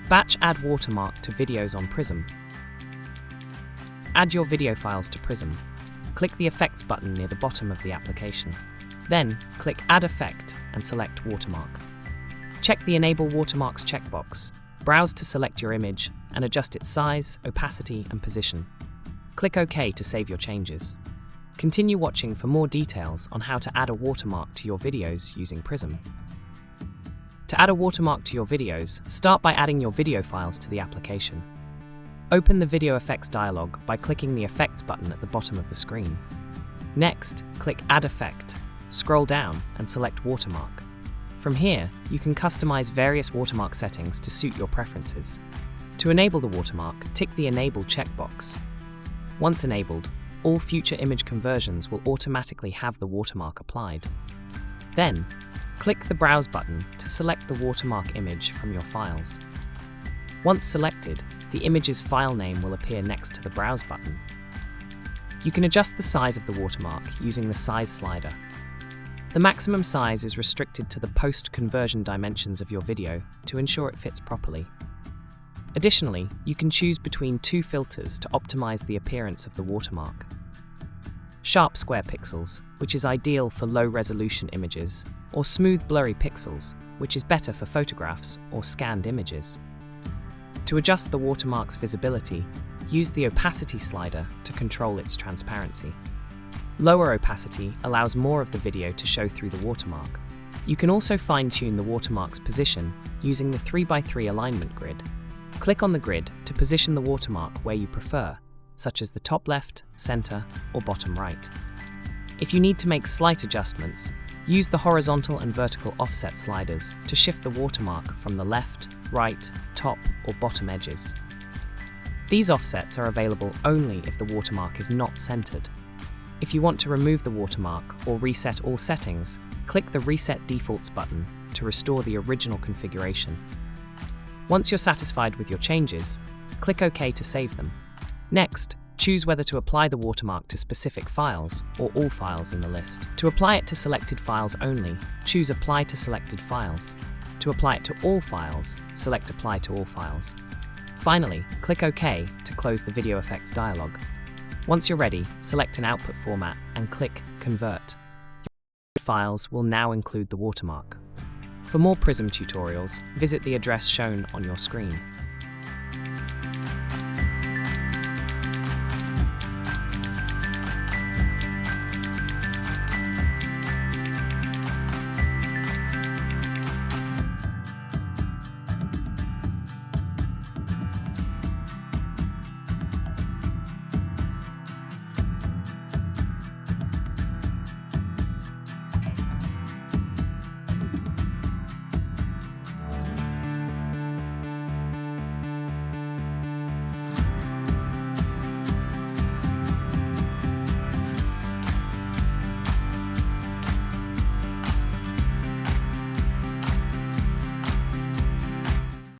Batch Add Watermark to videos on Prism. Add your video files to Prism. Click the Effects button near the bottom of the application. Then, click Add Effect and select Watermark. Check the Enable Watermarks checkbox. Browse to select your image and adjust its size, opacity, and position. Click OK to save your changes. Continue watching for more details on how to add a watermark to your videos using Prism. To add a watermark to your videos, start by adding your video files to the application. Open the Video Effects dialog by clicking the Effects button at the bottom of the screen. Next, click Add Effect. Scroll down and select Watermark. From here, you can customize various watermark settings to suit your preferences. To enable the watermark, tick the Enable checkbox. Once enabled, all future image conversions will automatically have the watermark applied. Then, click the Browse button to select the watermark image from your files. Once selected, the image's file name will appear next to the Browse button. You can adjust the size of the watermark using the size slider. The maximum size is restricted to the post-conversion dimensions of your video to ensure it fits properly. Additionally, you can choose between two filters to optimize the appearance of the watermark. Sharp square pixels, which is ideal for low-resolution images, or smooth blurry pixels, which is better for photographs or scanned images. To adjust the watermark's visibility, use the opacity slider to control its transparency. Lower opacity allows more of the video to show through the watermark. You can also fine-tune the watermark's position using the 3x3 alignment grid. Click on the grid to position the watermark where you prefer, such as the top left, center, or bottom right. If you need to make slight adjustments, use the horizontal and vertical offset sliders to shift the watermark from the left, right, top, or bottom edges. These offsets are available only if the watermark is not centered. If you want to remove the watermark or reset all settings, click the Reset Defaults button to restore the original configuration. Once you're satisfied with your changes, click OK to save them. Next, choose whether to apply the watermark to specific files or all files in the list. To apply it to selected files only, choose Apply to Selected Files. To apply it to all files, select Apply to All Files. Finally, click OK to close the Video Effects dialog. Once you're ready, select an output format and click Convert. Your files will now include the watermark. For more Prism tutorials, visit the address shown on your screen.